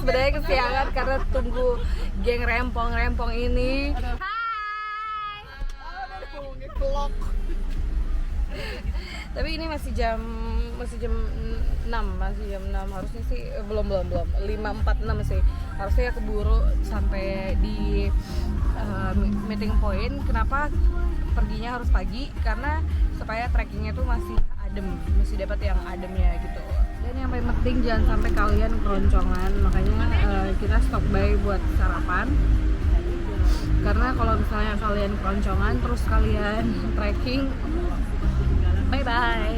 sebenarnya kesiangan karena tunggu geng rempong-rempong ini. Tapi ini masih jam 6, harusnya sih belum 5.46 sih, harusnya keburu sampai di meeting point. Kenapa perginya harus pagi? Karena supaya trekkingnya tuh masih adem, masih dapat yang ademnya gitu. Dan yang paling penting jangan sampai kalian keroncongan, makanya kita stop by buat sarapan. Karena kalau misalnya kalian keroncongan terus kalian trekking, bye bye.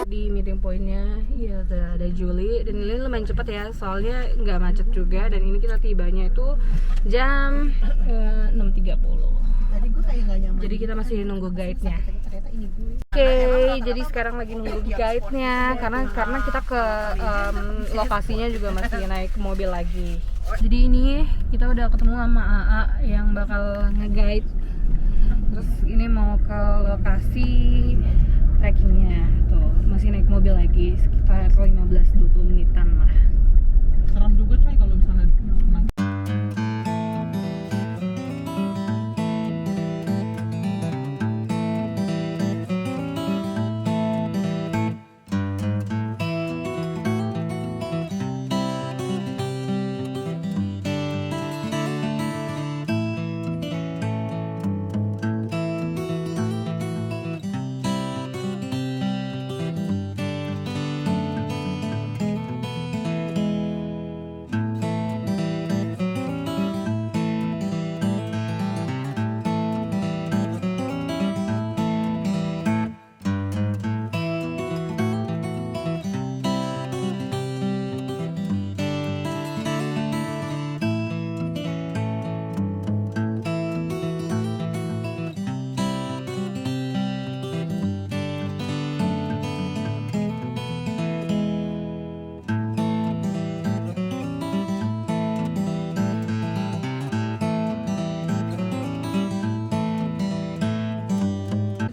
Di meeting pointnya ya ada Julie, dan ini lumayan cepet ya soalnya nggak macet juga, dan ini kita tibanya itu jam 6.30. Tadi gue kayak nggak nyaman. Jadi kita masih nunggu guide-nya. Oke, jadi sekarang lagi nunggu guide-nya karena kita ke lokasinya juga masih naik mobil lagi. Jadi ini kita udah ketemu sama AA yang bakal nge-guide. Terus ini mau ke lokasi trekkingnya. Tuh, masih naik mobil lagi sekitar 15-20 menitan lah. Serem juga coy kalau misalnya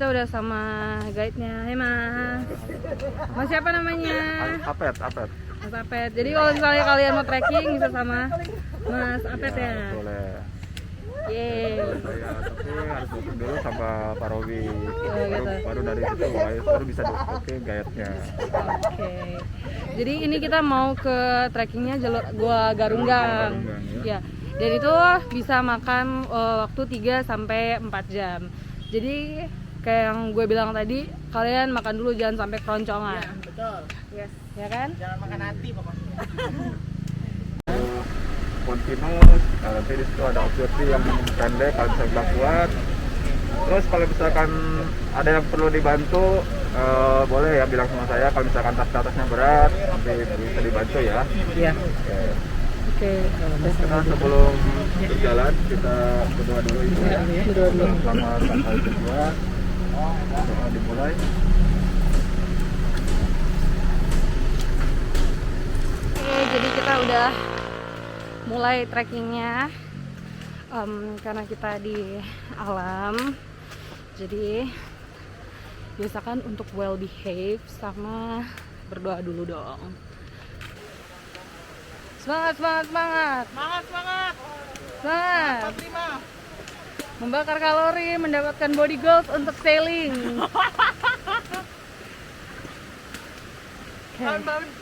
Kita udah sama guide-nya. Hai Mas. Mas siapa namanya? Apet. Mas Apet. Jadi kalau misalnya kalian mau trekking bisa sama Mas Apet ya? Boleh. Yeay. Ya, tapi harus booking dulu sama Pak Robi. Gitu. Baru dari situ baru bisa booking guide-nya. Oke. Jadi ini kita mau ke trekkingnya jalur Gua Garunggang. Ya. Dan itu bisa makan waktu 3 sampai 4 jam. Jadi kayak yang gue bilang tadi, kalian makan dulu, jangan sampai keroncongan. Iya, betul. Yes, ya kan? Jangan makan hati pokoknya. Continuous, nanti di situ ada observasi yang pendek kalau bisa bilang kuat. Terus kalau misalkan ada yang perlu dibantu, boleh ya bilang sama saya. Kalau misalkan tas-tasnya berat, nanti bisa dibantu ya. Iya. Oke. Karena sebelum berjalan kita berdoa dulu ibu ya. Berdoa dulu. Selamat tanggal kedua. Doa dimulai. Oke, jadi kita udah mulai trekkingnya. Karena kita di alam, jadi biasakan untuk well behave sama berdoa dulu dong. Semangat. Semangat. Semangat. 45. Membakar kalori, mendapatkan body goals untuk sailing.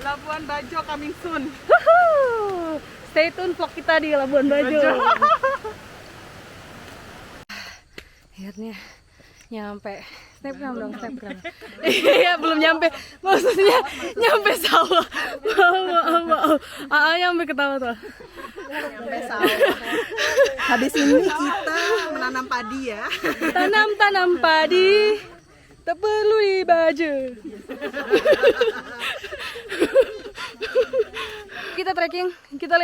Labuan Bajo coming soon. Woohoo! Stay tune vlog kita di Labuan Bajo. Akhirnya nyampe. Snapgram dong, snapgram. Iya, belum nyampe. Maksudnya nyampe sawah. Maaf. Nyampe ketawa tuh. Sampai sawah. Habis ini kita menanam padi ya. Tanam padi, tak perlu dibaju. Kita trekking, kita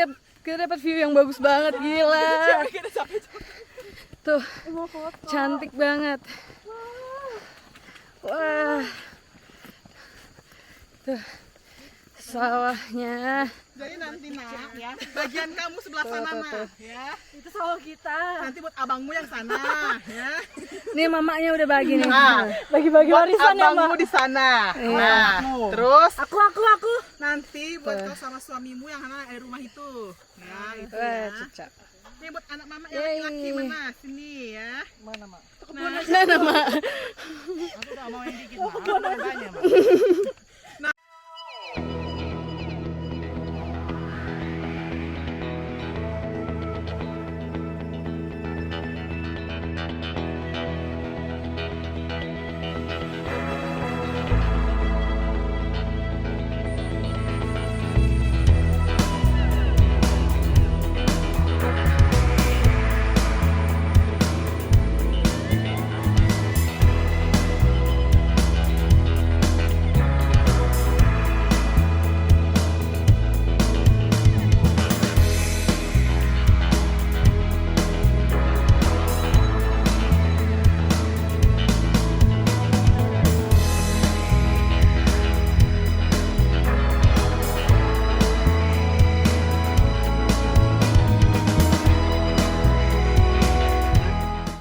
dapat view yang bagus banget, gila. Tuh, cantik banget. Wah, tuh sawahnya. Jadi nanti nak ya, bagian kamu sebelah sana nak ya. Itu sawah kita. Nanti buat abangmu yang sana ya. Nih mamanya udah bagi nih. Nah, Bagi-bagi buat warisan ya, abangmu Mak. di sana. Iya. Nah, terus Aku. nanti buat kau sama suamimu yang ada di rumah itu. Nah, itu ya. Cicak. Ini buat anak mama yang laki-laki mana? Sini ya. Mana, Mak? Nah, Mak. Aku udah mau yang dikit, Mak. Aku udah banyak, Mak.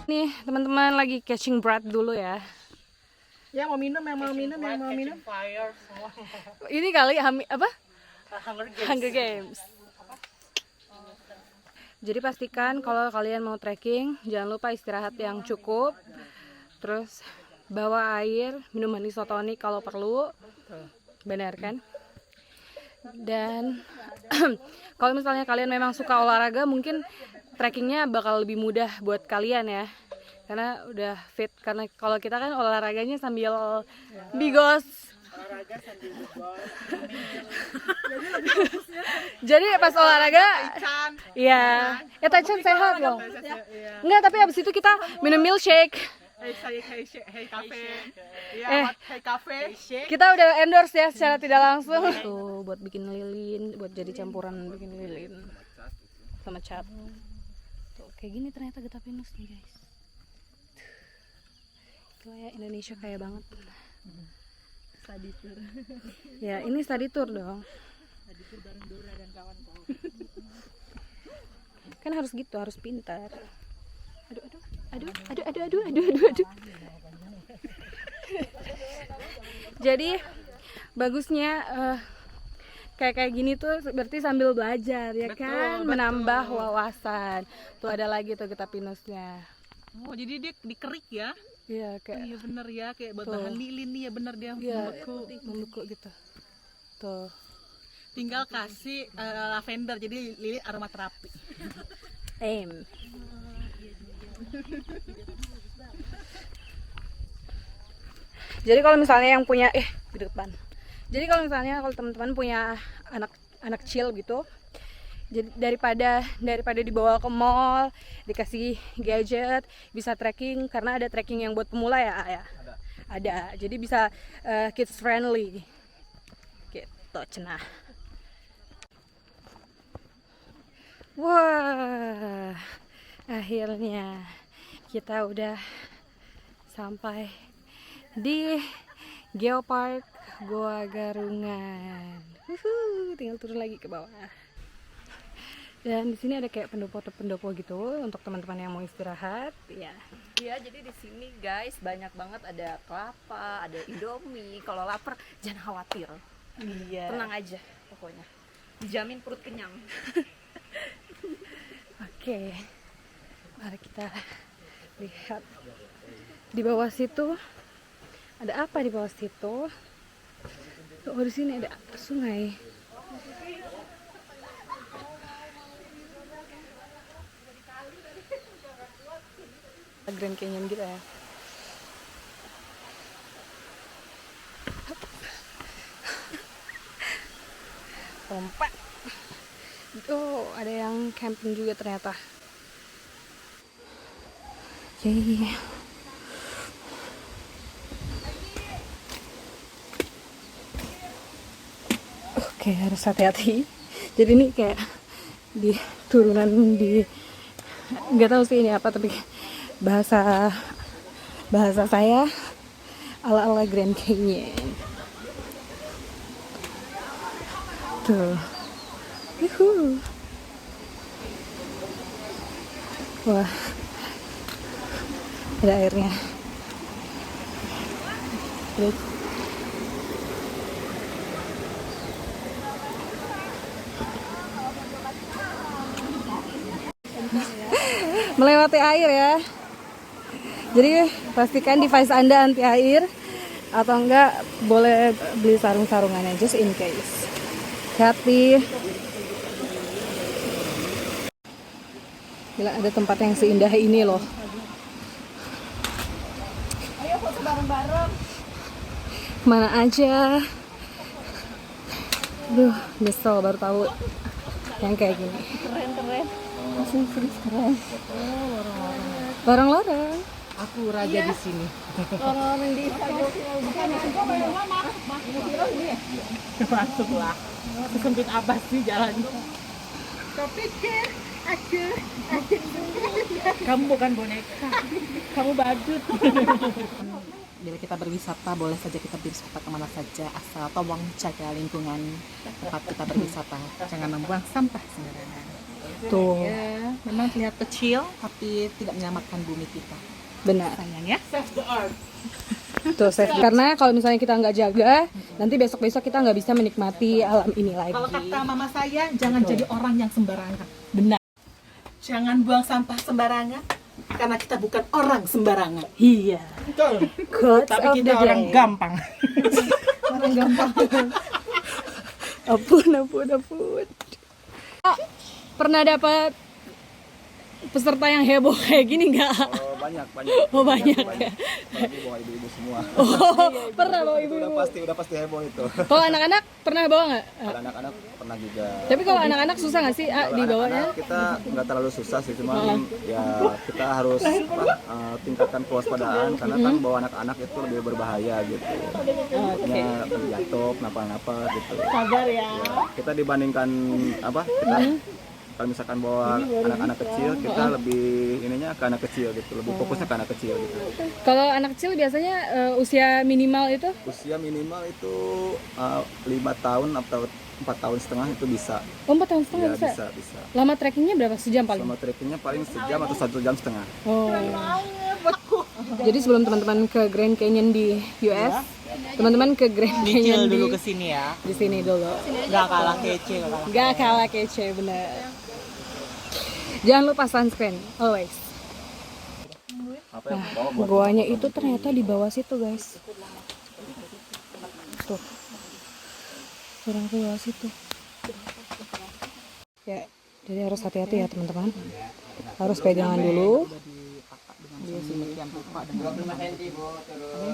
Nih teman-teman lagi catching breath dulu ya. Yang mau minum, yang mau minum, yang mau minum. Ini kali apa? Hunger Games. Jadi pastikan kalau kalian mau trekking jangan lupa istirahat yang cukup. Terus bawa air, minuman isotonik kalau perlu. Benar kan? Dan kalau misalnya kalian memang suka olahraga, mungkin trekkingnya bakal lebih mudah buat kalian ya, karena udah fit. Karena kalau kita kan olahraganya sambil bigos. Jadi pas olahraga, iya, ya Taichan sehat loh. Enggak, tapi abis itu kita minum milkshake. Hey cafe. Kita udah endorse ya secara tidak langsung. Tuh buat bikin lilin, buat jadi campuran bikin lilin sama cat. Tuh kayak gini ternyata Geta Pinus nih guys. Gila ya, Indonesia kaya banget. Study tour. Ya ini study tour dong. Study tour bareng Dora dan kawan-kawan. Kan harus gitu, harus pintar. Aduh. Jadi bagusnya kayak gini tuh berarti sambil belajar ya. Betul, kan betul. Menambah wawasan. Tuh ada lagi tuh Geta Pinusnya. Oh jadi dia dikerik ya? Iya kayak. Iya bener ya, kayak buat bahan lilin nih ya, bener dia membeku gitu. Tuh. Tinggal kasih lavender jadi lilin aromaterapi. Jadi kalau misalnya yang punya di depan. Jadi kalau misalnya kalau teman-teman punya anak kecil gitu, jadi daripada dibawa ke mall, dikasih gadget, bisa trekking karena ada trekking yang buat pemula ya. Ada. Jadi bisa kids friendly. Gitu cenah. Wah. Akhirnya kita udah sampai di Geopark Goa Garungan. Tinggal turun lagi ke bawah. Dan di sini ada kayak pendopo gitu untuk teman-teman yang mau istirahat, ya. Iya, jadi di sini guys banyak banget, ada kelapa, ada Indomie. Kalau lapar jangan khawatir. Iya. Tenang aja pokoknya. Dijamin perut kenyang. Oke. Mari kita lihat di bawah situ ada apa. Di bawah situ tuh di sini ada sungai. Grand Canyon gitu ya. Lompat. Oh, ada yang camping juga ternyata. Oke, harus hati-hati. Jadi ini kayak di turunan di, nggak tahu sih ini apa, tapi bahasa saya ala Grand Canyon. Tuh. Yuhu. Wah. Ada airnya. Terus. Melewati air ya. Jadi pastikan device Anda anti air atau enggak boleh beli sarung-sarungannya just in case. Hati. Gila, ada tempat yang seindah ini loh. Ayo foto bareng-bareng. Mana aja. Duh, nyesel baru tahu yang kayak gini. Keren. Keren. Lorong-lorong. Aku raja di sini. Lorong-lorong di Instagram. Masuklah. Sesempit apa sih jalan? Kau pikir aku kamu bukan boneka, kamu badut. Bila kita berwisata, boleh saja kita berwisata kemana saja, asal tolong jaga lingkungan tempat kita berwisata. Jangan membuang sampah sembarangan. Tuh, Ya, memang terlihat kecil, tapi tidak menyelamatkan bumi kita. benar. Sayang ya. Save the earth. Tuh, safe. Karena kalau misalnya kita nggak jaga, nanti besok-besok kita nggak bisa menikmati alam ini lagi. Kalau kata mama saya, jangan jadi orang yang sembarangan. Benar. Jangan buang sampah sembarangan, karena kita bukan orang sembarangan. Iya. Betul. Quotes Tapi of kita the orang day. gampang. Orang gampang. Ampun. Oh, pernah dapat peserta yang heboh kayak gini nggak? Banyak. Oh, banyak ya. Apalagi bawa ibu-ibu semua. Oh, pernah bawa Itu ibu-ibu. udah pasti heboh itu. Kalau anak-anak pernah bawa nggak? Kalau anak-anak pernah juga. Tapi kalau anak-anak susah nggak sih Kalau dibawanya? anak-anak kita nggak terlalu susah sih, cuman ya kita harus tingkatkan kewaspadaan karena kan bawa anak-anak itu lebih berbahaya gitu. Takutnya jatuh, kenapa-napa gitu. Sabar ya. Kita dibandingkan kita kalau misalkan bawa anak-anak kecil, kita lebih ininya ke anak kecil gitu, lebih fokusnya ke anak kecil gitu. Kalau anak kecil biasanya usia minimal itu? Usia minimal itu 5 tahun atau 4 tahun setengah itu bisa. Oh, 4 tahun setengah Ya bisa? bisa. Lama trekkingnya berapa? Sejam paling? Sama trekkingnya paling sejam atau 1,5 jam. Oh. Jadi sebelum teman-teman ke Grand Canyon di US, teman-teman ke Grand Canyon Dulu ke sini ya. di sini dulu. Gak kalah kece. Gak kalah kece, bener. Jangan lupa sunscreen, always. Apa yang Nah, goanya itu ternyata di bawah situ, guys. Tuh. Kurang ke bawah situ. Ya, jadi harus hati-hati ya, teman-teman. Harus pegangan dulu. Dia sedemikian rupa dengan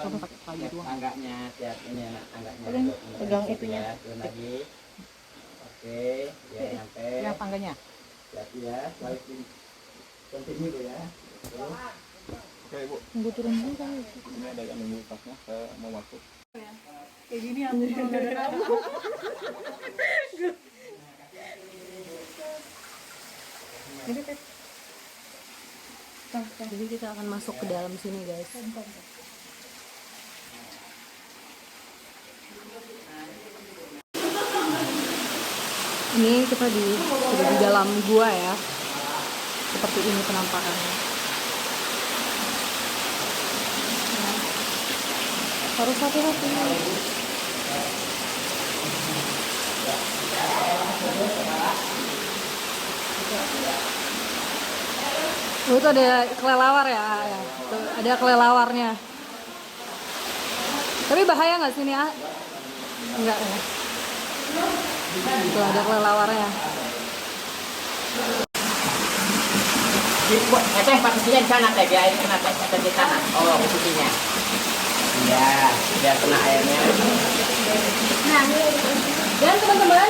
coba pakai tali doang. Tangganya, tiap ini anak tangganya. Pegang itunya. Turun lagi. Oke, ya nyampe. Ya tangganya. Hati ya, balikin. Continue dulu ya. Oke, Bu. Tunggu turun dulu kan. Ini ada yang nunggu tasnya, saya mau masuk. Kayak gini aku kalau ada kamu. Jadi kita akan masuk ke dalam sini, guys. Ini kita sudah di dalam gua ya. Seperti ini penampakannya. Nah, harus hati-hati. Oh, itu ada kelelawar ya, Tuh, ada kelelawarnya. Tapi bahaya nggak sini ya? Enggak ya. Tuh ada kelelawarnya. Teh posisinya di sana teh, biar air kena teh di sana. Oh, posisinya. Iya, biar kena airnya. Nah, dan teman-teman,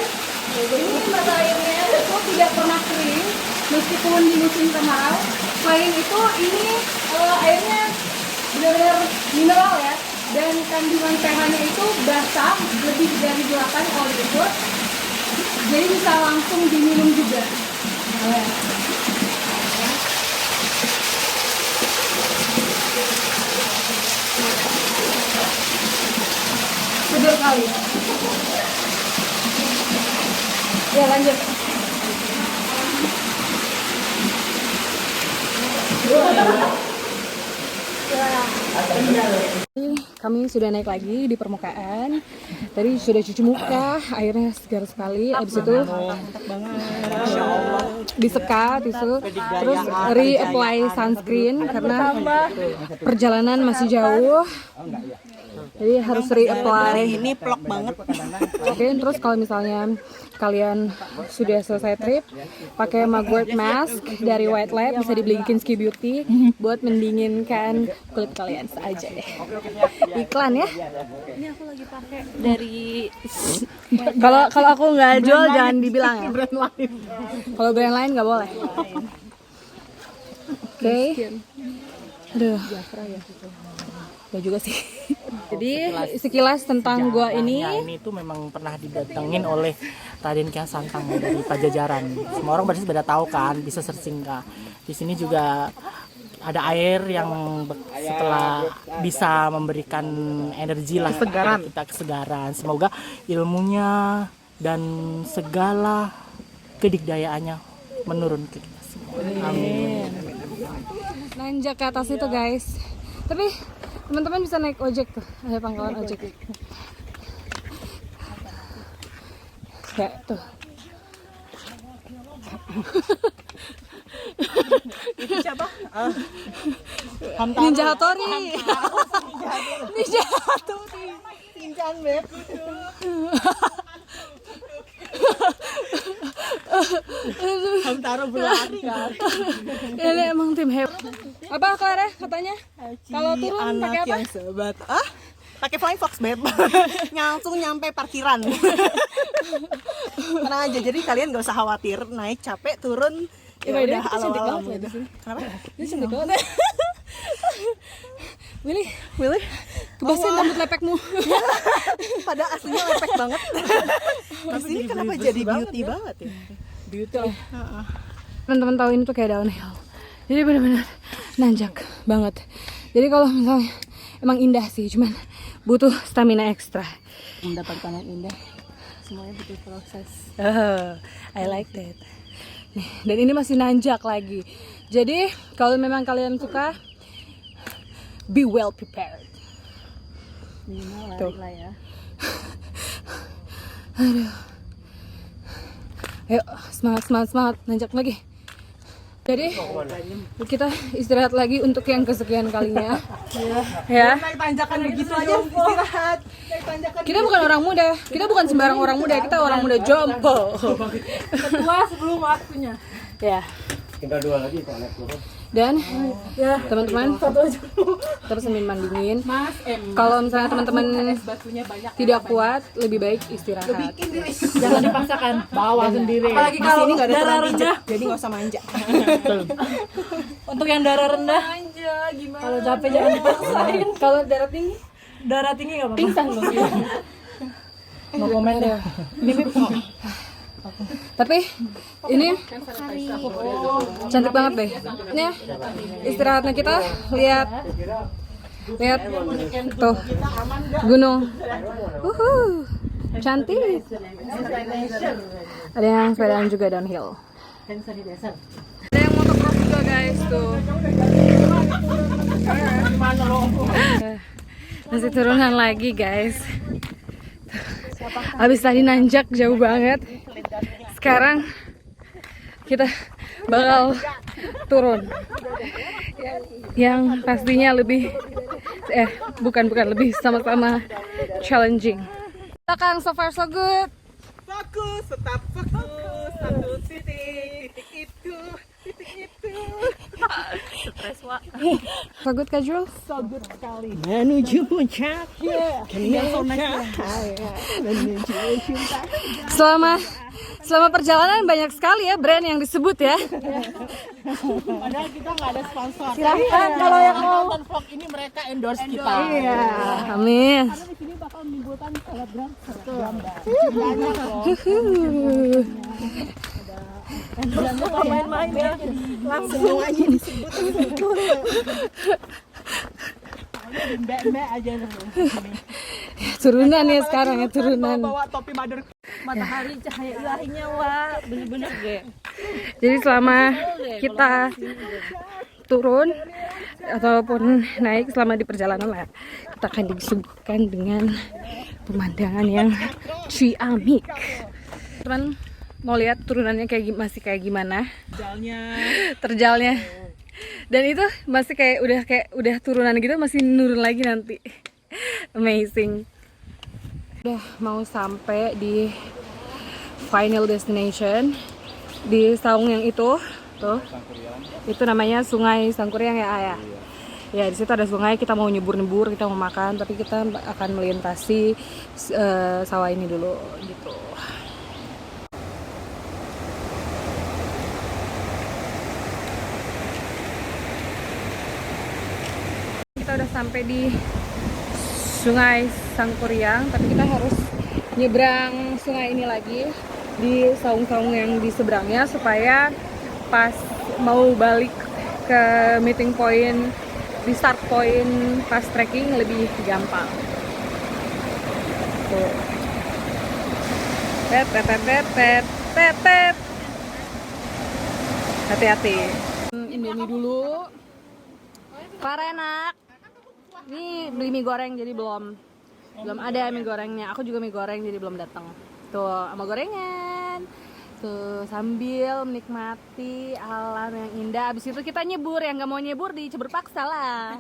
ini mata airnya itu tidak pernah kering meskipun di musim kemarau. Selain itu, ini airnya benar-benar mineral ya, dan kandungan pH-nya itu basah lebih dari 8 kalau diukur. Jadi bisa langsung diminum juga. Segar kali. Kami sudah naik lagi di permukaan. Tadi sudah cuci muka, airnya segar sekali. Abis itu diseka tisu, terus reapply sunscreen karena perjalanan masih jauh. Jadi harus reapply. Ini plok banget. Oke, terus kalau misalnya kalian sudah selesai trip, pakai mugwort mask dari White Lab, bisa dibeli Kinski Beauty buat mendinginkan kulit kalian saja deh. Iklan ya. Ini aku lagi pakai dari Kalau aku nggak jual jangan dibilang ya. Kalau brand lain nggak boleh. Oke. Aduh. Gak juga sih. Jadi sekilas tentang gua ini. Ya, ini tuh memang pernah didatengin oleh Raden Kian Santang dari Pajajaran. Semua orang pasti pada tahu kan, bisa searching kah. Di sini juga ada air yang setelah bisa memberikan energi lah kita kesegaran. Semoga ilmunya dan segala kedikdayaannya menurun ke kita semua. Amin. Nanjak ke atas itu guys. Tapi teman-teman bisa naik ojek tuh, ada pangkalan ojek. Kayak tuh. Itu siapa? Ninja Hattori. Ninja Hattori. Incan beb. Hamtaro berlari kan. Ini emang tim hebat. Apa Clara katanya? Kalau turun pakai apa? Sobat. Pakai Flying Fox beb. Langsung nyampe parkiran. Tenang aja, jadi kalian gak usah khawatir naik capek turun. Ya udah ala-ala. Kenapa? Ini cantik banget. Willy, kebasin rambut lepekmu. Pada aslinya lepek banget. Di sini kenapa jadi beauty banget ya? Beauty. Teman-teman tahu ini tuh kayak downhill. Jadi benar-benar nanjak banget. Jadi kalau misalnya emang indah sih, cuman butuh stamina ekstra. Mendapatkan yang indah, semuanya butuh proses. I like that. Nih, dan ini masih nanjak lagi. Jadi kalau memang kalian suka, be well prepared. Tuh. Lah ya. Aduh. Ayo semangat nanjak lagi. Jadi kita istirahat lagi untuk yang kesekian kalinya. Ya. Naik tanjakan begitu aja istirahat. Naik tanjakan. Kita bukan orang muda, kita bukan sembarang orang muda, kita orang muda jompo. Ketua sebelum waktunya. Ya. Kita dua lagi kalau naik turun. Dan ya teman-teman, terus sambil mandingin. Mas Kalau misalnya teman-teman batunya banyak. tidak kuat, lebih baik istirahat. Jangan dipaksakan, bawa sendiri. Apalagi Di kalau sini nggak ada darah tempat rendah. pijat, jadi nggak usah manja. Untuk yang darah rendah, kalau capek jangan dipaksain. Kalau darah tinggi nggak apa-apa. Pingsan loh. No komen deh. Tapi ini cantik banget deh. Ini ya, istirahatnya kita lihat tuh gunung. Cantik. Ada yang sepedaan juga downhill. Ada yang motocross juga guys tuh. Masih turunan lagi guys. Habis tadi nanjak jauh banget. Sekarang kita bakal turun. Yang pastinya lebih bukan lebih sama-sama challenging. Belakang so far so good. Fokus, tetap fokus. Satu titik itu. stres wa. So good Kak Jul? So good sekali. Menuju puncak. Selama perjalanan banyak sekali ya brand yang disebut ya. Padahal kita nggak ada sponsor. Silahkan kalau yang mau. Nonton vlog ini mereka endorse kita. Iya. Amin. Karena di sini bakal menimbulkan selebgram gambar. Main-main ya. Langsung semuanya disebut. Mbak aja Turunan ya sekarang ya turunan. bawa topi mother Matahari cahaya ilahinya wa bener-bener deh. Jadi selama kita turun ataupun naik selama di perjalanan lah, kita akan disuguhkan dengan pemandangan yang ciamik. Teman mau lihat turunannya masih kayak gimana? Terjalnya. Dan itu masih kayak udah turunan gitu, masih nurun lagi nanti. Amazing. Udah mau sampai di final destination di saung yang itu tuh. Itu namanya Sungai Sangkuriang ya, Ayah. Ya, di situ ada sungai, kita mau nyebur-nyebur, kita mau makan, tapi kita akan melintasi sawah ini dulu gitu. Kita udah sampai di Sungai Sangkuriang, tapi kita harus nyebrang sungai ini lagi di saung-saung yang di seberangnya supaya pas mau balik ke meeting point di start point pas trekking lebih gampang. Tuh. Tet. Hati-hati. Indomie dulu. Para enak. Ini beli mie goreng jadi belum ada mie gorengnya. Aku juga mie goreng jadi belum datang. Tuh, sama gorengan. Tuh, sambil menikmati alam yang indah. Abis itu kita nyebur, yang nggak mau nyebur dicebur paksa lah.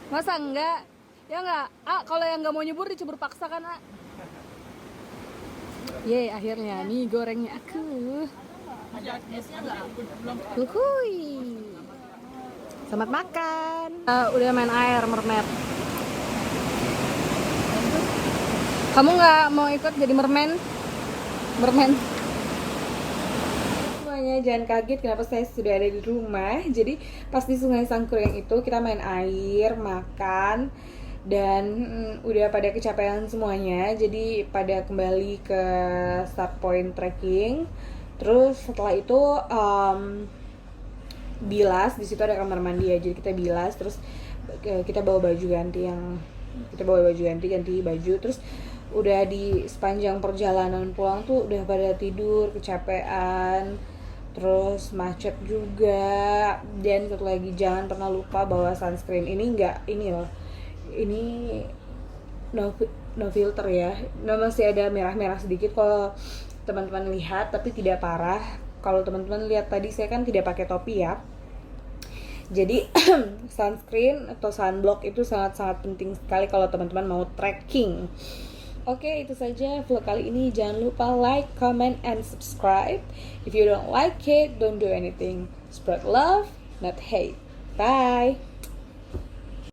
Masa enggak? Ya enggak? Kalau yang nggak mau nyebur dicebur paksa kan, Yeay, akhirnya nih gorengnya aku. Uhuy. Selamat makan. Udah main air, mermaid. Kamu nggak mau ikut jadi merman? Semuanya jangan kaget kenapa saya sudah ada di rumah. Jadi pas di Sungai Sangkuriang itu kita main air, makan, dan udah pada kecapean semuanya. Jadi pada kembali ke start point trekking. Terus setelah itu bilas, di situ ada kamar mandi ya. Jadi kita bilas, terus kita bawa baju ganti ganti baju. Terus udah di sepanjang perjalanan pulang tuh udah pada tidur, kecapean, terus macet juga. Dan satu lagi, jangan pernah lupa bawa sunscreen. Ini no filter ya. Masih ada merah-merah sedikit kalau teman-teman lihat, tapi tidak parah. Kalau teman-teman lihat tadi saya kan tidak pakai topi ya. Jadi sunscreen atau sunblock itu sangat-sangat penting sekali kalau teman-teman mau trekking. Oke, itu saja vlog kali ini. Jangan lupa like, comment, and subscribe. If you don't like it, don't do anything. Spread love, not hate. Bye!